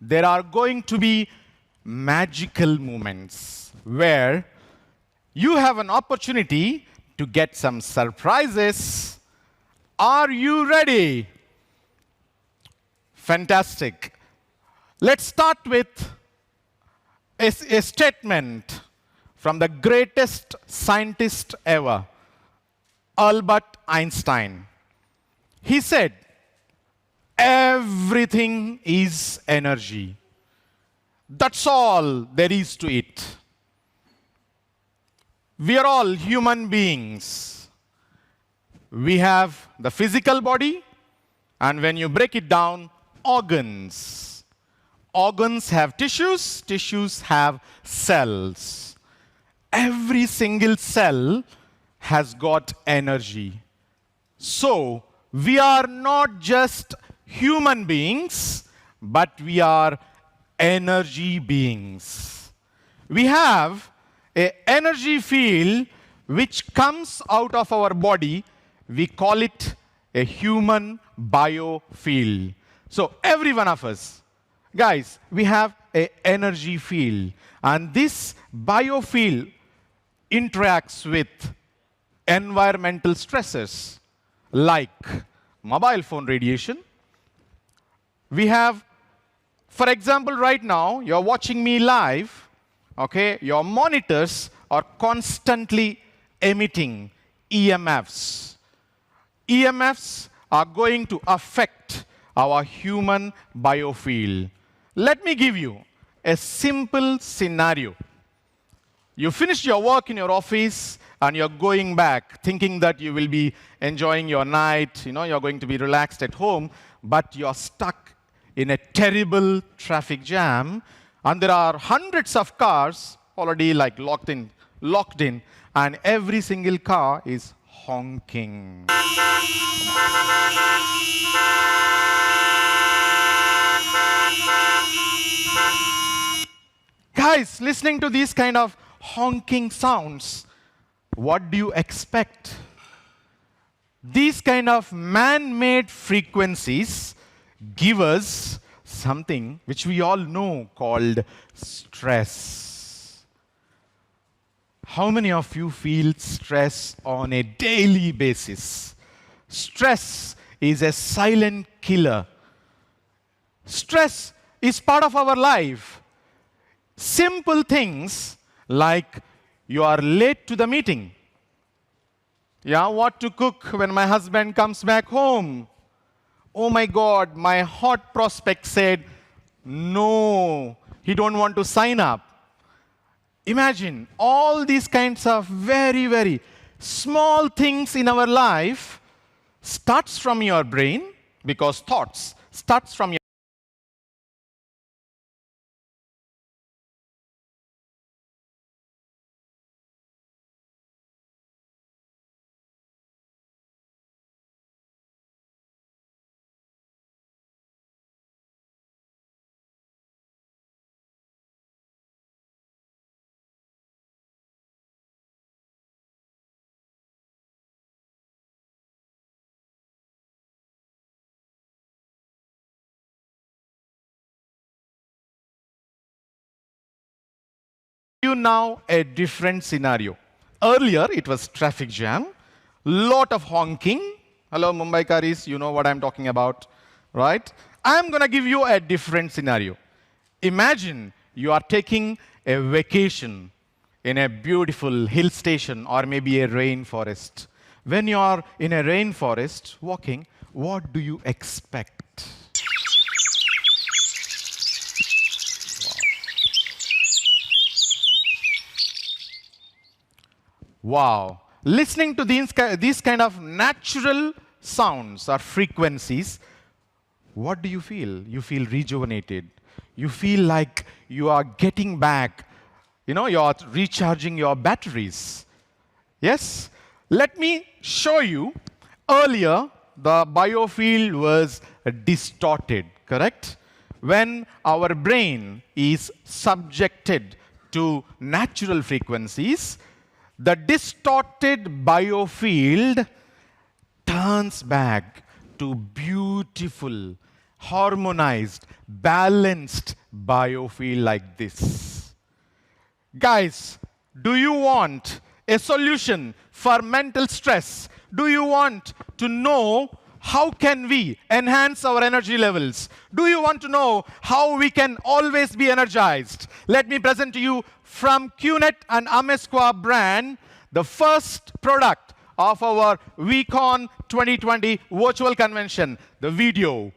there are going to be magical moments where you have an opportunity to get some surprises. Are you ready? Fantastic. Let's start with a statement from the greatest scientist ever, Albert Einstein. He said, everything is energy. That's all there is to it. We are all human beings. We have the physical body, and when you break it down, organs. Organs have tissues, tissues have cells. Every single cell has got energy. So, we are not just human beings, but we are energy beings. We have an energy field which comes out of our body. We call it a human biofield. So every one of us, guys, we have an energy field. And this biofield interacts with environmental stresses like mobile phone radiation. We have, for example, right now, you're watching me live, okay? Your monitors are constantly emitting EMFs. EMFs are going to affect our human biofield. Let me give you a simple scenario. You finished your work in your office and you're going back thinking that you will be enjoying your night, you're going to be relaxed at home, but you're stuck in a terrible traffic jam, and there are hundreds of cars already locked in, and every single car is honking. Guys, listening to these kind of honking sounds, what do you expect? These kind of man-made frequencies give us something which we all know called stress. How many of you feel stress on a daily basis? Stress is a silent killer. Stress is part of our life. Simple things like you are late to the meeting. Yeah, what to cook when my husband comes back home? Oh my God, my hot prospect said, no, he don't want to sign up. Imagine all these kinds of very, very small things in our life starts from your brain, because thoughts starts from your you now a different scenario. Earlier, it was traffic jam, lot of honking. Hello, Mumbaikaris, you know what I'm talking about, right? I'm going to give you a different scenario. Imagine you are taking a vacation in a beautiful hill station or maybe a rainforest. When you are in a rainforest walking, what do you expect? Wow. Listening to these kind of natural sounds or frequencies, what do you feel? You feel rejuvenated. You feel like you are getting back, you're recharging your batteries. Yes? Let me show you. Earlier, the biofield was distorted, correct? When our brain is subjected to natural frequencies, the distorted biofield turns back to beautiful harmonized, balanced biofield like this. Guys, do you want a solution for mental stress? Do you want to know how can we enhance our energy levels? Do you want to know how we can always be energized? Let me present to you from QNet and Amesqua brand, the first product of our WeCon 2020 virtual convention, the video.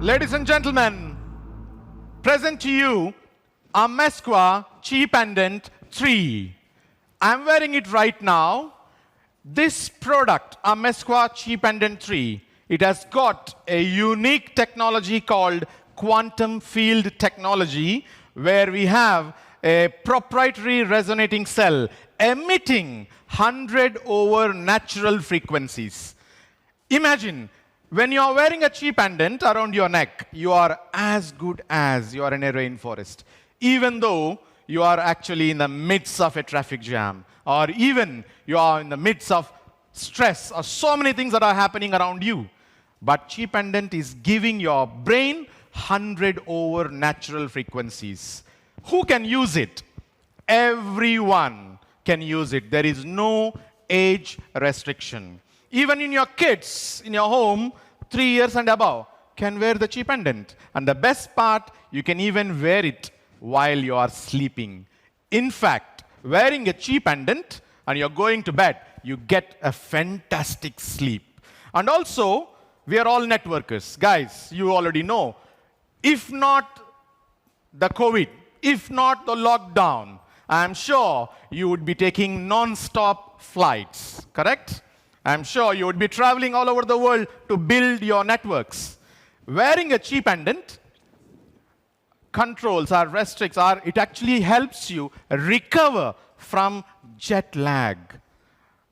Ladies and gentlemen, present to you Amesqua Chi Pendant 3. I'm wearing it right now. This product, Amesqua Chi Pendant 3, it has got a unique technology called quantum field technology, where we have a proprietary resonating cell emitting 100 over natural frequencies. Imagine, when you are wearing a Chi pendant around your neck, you are as good as you are in a rainforest, even though you are actually in the midst of a traffic jam, or even you are in the midst of stress, or so many things that are happening around you. But Chi pendant is giving your brain 100 over natural frequencies. Who can use it? Everyone can use it. There is no age restriction. Even in your kids, in your home, 3 years and above, can wear the Chi pendant. And the best part, you can even wear it while you are sleeping. In fact, wearing a Chi pendant and you're going to bed, you get a fantastic sleep. And also, we are all networkers. Guys, you already know, if not the COVID, if not the lockdown, I'm sure you would be taking non-stop flights, correct? I'm sure you would be traveling all over the world to build your networks. Wearing a Chi pendant controls or restricts, or it actually helps you recover from jet lag.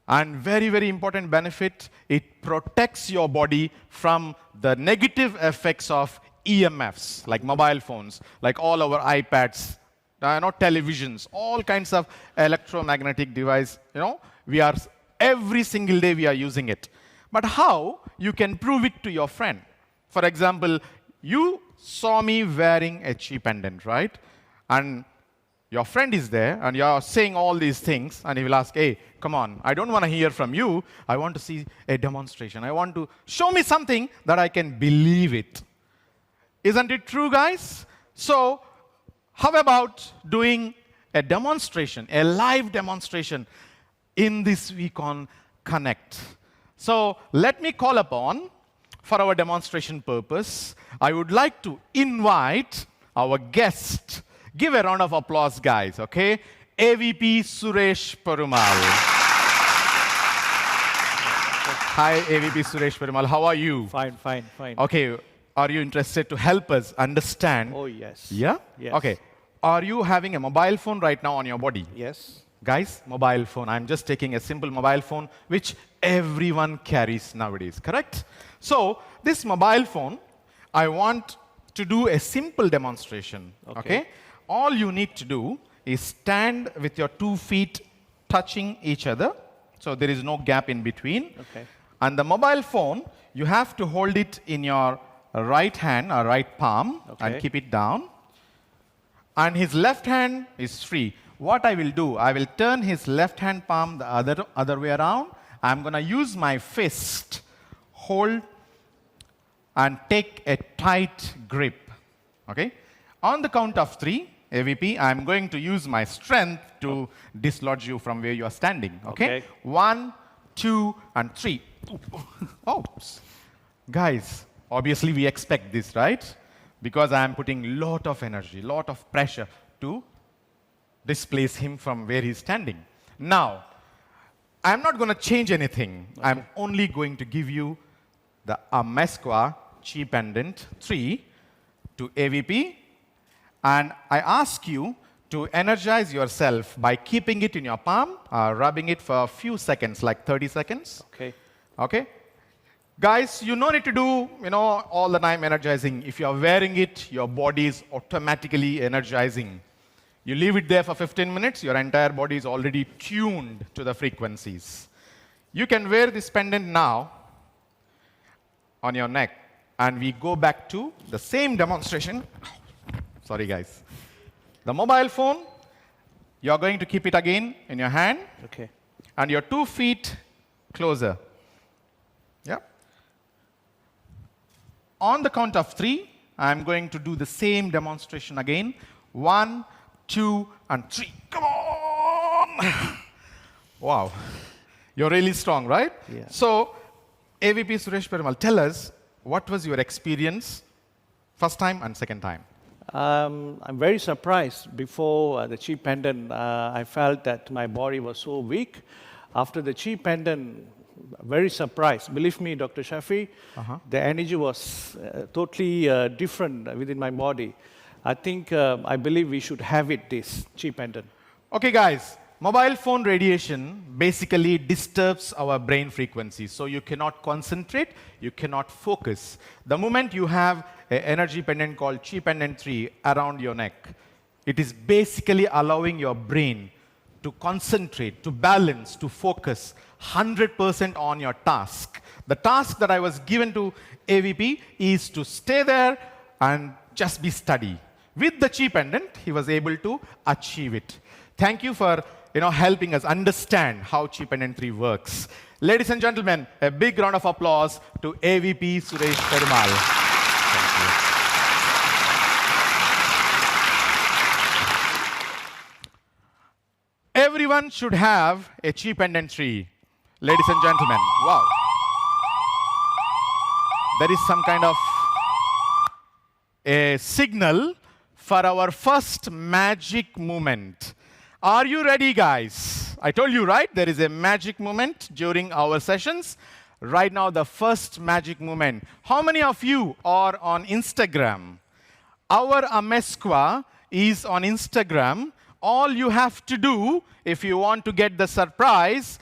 And very, very important benefit, it protects your body from the negative effects of EMFs, like mobile phones, like all our iPads, televisions, all kinds of electromagnetic device. Every single day we are using it. But how you can prove it to your friend? For example, you saw me wearing a Chi pendant, right? And your friend is there, and you're saying all these things, and he will ask, hey, come on, I don't want to hear from you. I want to see a demonstration. I want to show me something that I can believe it. Isn't it true, guys? So how about doing a demonstration, a live demonstration in this WeCon Connect? So let me call upon, for our demonstration purpose, I would like to invite our guest. Give a round of applause, guys, okay? AVP Suresh Perumal. Hi, AVP Suresh Perumal. How are you? Fine. Okay. Are you interested to help us understand? Oh, yes. Yeah? Yes. Okay. Are you having a mobile phone right now on your body? Yes. Guys, mobile phone. I'm just taking a simple mobile phone, which everyone carries nowadays, correct? So this mobile phone, I want to do a simple demonstration, okay? All you need to do is stand with your 2 feet touching each other. So there is no gap in between. Okay. And the mobile phone, you have to hold it in your right hand or right palm and Okay. keep it down. And his left hand is free. What I will do, I will turn his left hand palm the other way around. I'm going to use my fist, hold, and take a tight grip. Okay? On the count of 3, AVP, I'm going to use my strength to dislodge you from where you are standing. Okay? Okay. 1, 2, and 3. Oops. Guys, obviously we expect this, right? Because I am putting lot of energy, lot of pressure to displace him from where he's standing. Now, I'm not going to change anything. Okay. I'm only going to give you the Amesqua Chi Pendant 3 to AVP. And I ask you to energize yourself by keeping it in your palm, rubbing it for a few seconds, like 30 seconds. Okay. Okay? Guys, you no need to do, all the time energizing. If you are wearing it, your body is automatically energizing. You leave it there for 15 minutes, your entire body is already tuned to the frequencies. You can wear this pendant now on your neck, and we go back to the same demonstration. Sorry, guys. The mobile phone, you're going to keep it again in your hand, Okay. and your 2 feet closer. Yeah. On the count of 3, I'm going to do the same demonstration again. 1, 2, and 3. Come on! Wow. You're really strong, right? Yeah. So, AVP Suresh Perumal, tell us, what was your experience first time and second time? I'm very surprised. Before the Chi Pendant, I felt that my body was so weak. After the Chi Pendant, very surprised. Believe me, Dr. Shafi, the energy was totally different within my body. I believe we should have it, this Chi Pendant. Okay, guys. Mobile phone radiation basically disturbs our brain frequencies. So you cannot concentrate, you cannot focus. The moment you have an energy pendant called Chi Pendant 3 around your neck, it is basically allowing your brain to concentrate, to balance, to focus 100% on your task. The task that I was given to AVP is to stay there and just be steady. With the Chi Pendant, he was able to achieve it. Thank you for helping us understand how Chi Pendant 3 works. Ladies and gentlemen, a big round of applause to AVP Suresh Perumal. Everyone should have a Chi Pendant 3. Ladies and gentlemen, wow. There is some kind of a signal for our first magic moment. Are you ready, guys? I told you, right? There is a magic moment during our sessions. Right now, the first magic moment. How many of you are on Instagram? Our Amesqua is on Instagram. All you have to do, if you want to get the surprise,